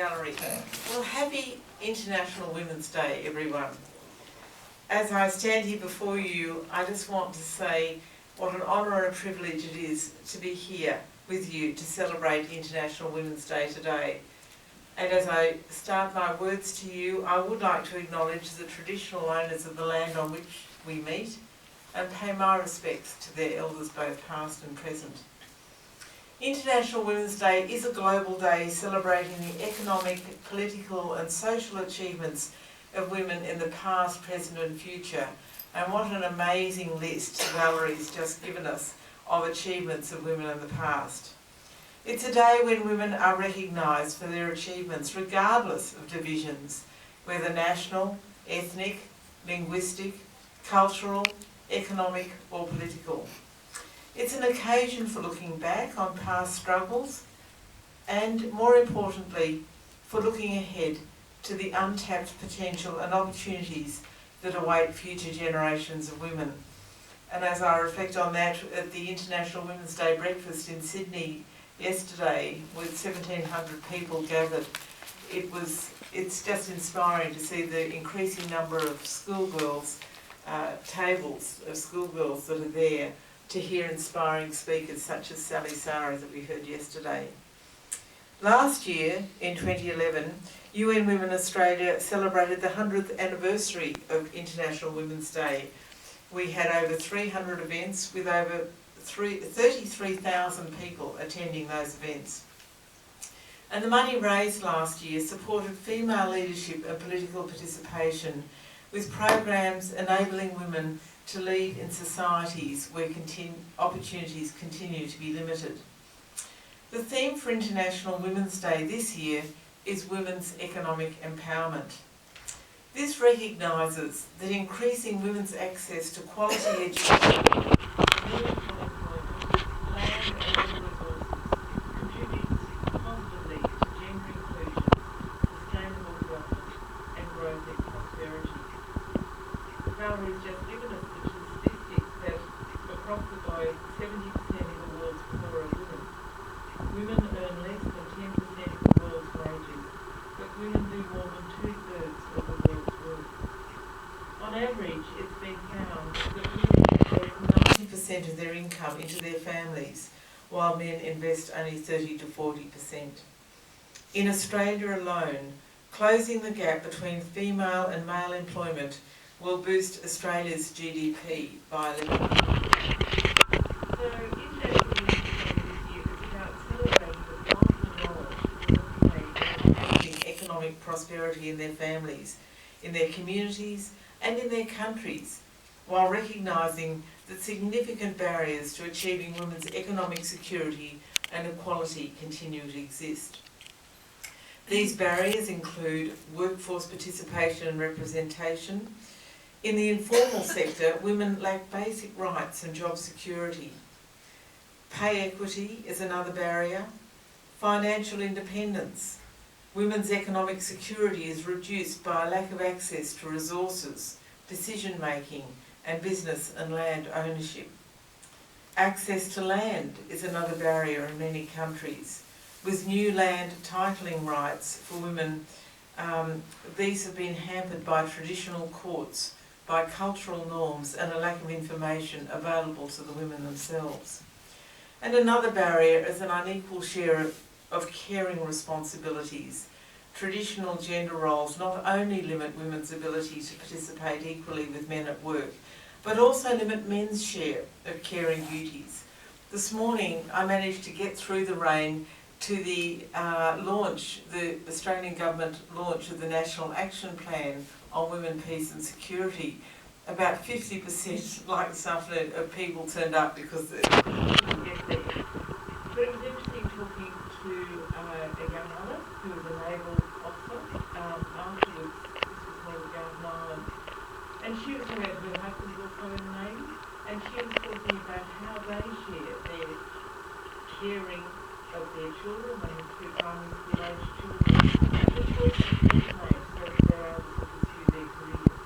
Valerie. Well, happy International Women's Day, everyone. As I stand here before you, I just want to say what an honour and a privilege it is to be here with you to celebrate International Women's Day today. And as I start my words to you, I would like to acknowledge the traditional owners of the land on which we meet and pay my respects to their elders, both past and present. International Women's Day is a global day celebrating the economic, political and social achievements of women in the past, present and future. And what an amazing list Valerie's just given us of achievements of women in the past. It's a day when women are recognised for their achievements regardless of divisions, whether national, ethnic, linguistic, cultural, economic or political. It's an occasion for looking back on past struggles and, more importantly, for looking ahead to the untapped potential and opportunities that await future generations of women. And as I reflect on that at the International Women's Day breakfast in Sydney yesterday with 1,700 people gathered, it's just inspiring to see the increasing number of schoolgirls, tables of schoolgirls that are there to hear inspiring speakers such as Sally Sara that we heard yesterday. Last year, in 2011, UN Women Australia celebrated the 100th anniversary of International Women's Day. We had over 300 events with over 33,000 people attending those events. And the money raised last year supported female leadership and political participation with programs enabling women to lead in societies where opportunities continue to be limited. The theme for International Women's Day this year is women's economic empowerment. This recognises that increasing women's access to quality education, meaningful employment, land and water resources contributes positively to gender inclusion, sustainable development and growth and prosperity. Valerie's just given us the statistics that across the globe 70% of the world's poor are women. Women earn less than 10% of the world's wages, but women do more than 2/3 of the world's work. On average, it's been found that women invest 90% of their income into their families, while men invest only 30 to 40%. In Australia alone, closing the gap between female and male employment will boost Australia's GDP by 11%. So International Women's Day this year is about celebrating the vital role women play in enhancing economic prosperity in their families, in their communities and in their countries, while recognising that significant barriers to achieving women's economic security and equality continue to exist. These barriers include workforce participation and representation. In the informal sector, women lack basic rights and job security. Pay equity is another barrier. Financial independence. Women's economic security is reduced by a lack of access to resources, decision making, and business and land ownership. Access to land is another barrier in many countries. With new land titling rights for women, these have been hampered by traditional courts, by cultural norms and a lack of information available to the women themselves. And another barrier is an unequal share of caring responsibilities. Traditional gender roles not only limit women's ability to participate equally with men at work, but also limit men's share of caring duties. This morning I managed to get through the rain to the Australian Government launch of the National Action Plan on Women, Peace and Security. About 50%, like this afternoon, of people turned up because they couldn't get there. But it was interesting talking to a young mother who was a naval officer afterwards. This was near Garden Island. And she was aware her husband was also in the Navy, and she was talking about how they share their caring of their children, they have 2 primary school age children, and the choices they make so that they're able to pursue their careers.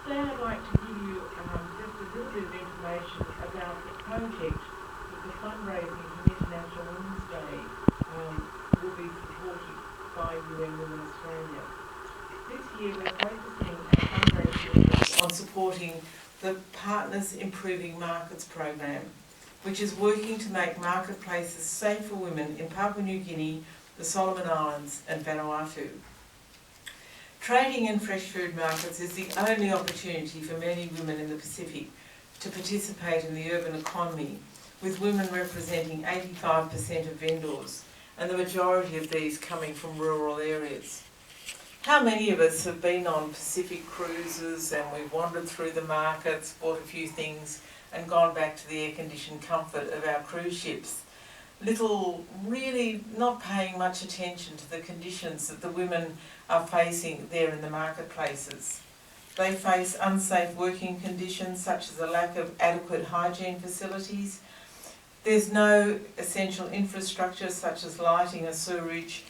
Today I'd like to give you just a little bit of information about the project that the fundraising for International Women's Day will be supporting. Partners Improving Markets program, which is working to make marketplaces safe for women in Papua New Guinea, the Solomon Islands and Vanuatu. Trading in fresh food markets is the only opportunity for many women in the Pacific to participate in the urban economy, with women representing 85% of vendors, and the majority of these coming from rural areas. How many of us have been on Pacific cruises and we've wandered through the markets, bought a few things and gone back to the air-conditioned comfort of our cruise ships, really not paying much attention to the conditions that the women are facing there in the marketplaces. They face unsafe working conditions such as a lack of adequate hygiene facilities. There's no essential infrastructure such as lighting or sewerage,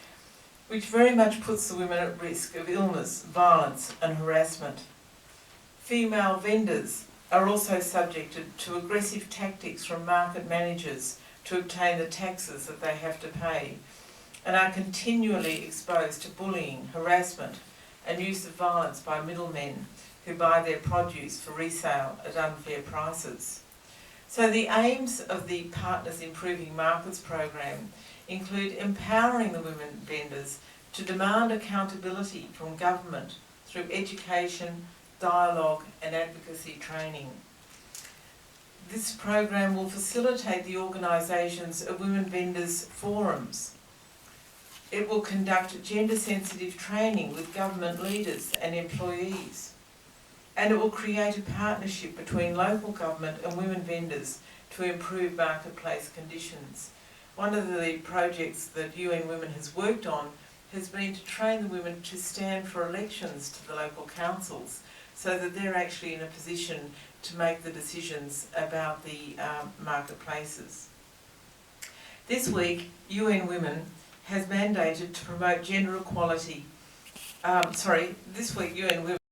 which very much puts the women at risk of illness, violence and harassment. Female vendors are also subjected to aggressive tactics from market managers to obtain the taxes that they have to pay, and are continually exposed to bullying, harassment and use of violence by middlemen who buy their produce for resale at unfair prices. So the aims of the Partners Improving Markets program include empowering the women vendors to demand accountability from government through education, dialogue and advocacy training. This program will facilitate the organisations of women vendors forums. It will conduct gender-sensitive training with government leaders and employees. And it will create a partnership between local government and women vendors to improve marketplace conditions. One of the projects that UN Women has worked on has been to train the women to stand for elections to the local councils so that they're actually in a position to make the decisions about the marketplaces. This week, UN Women has mandated to promote gender equality. This week UN Women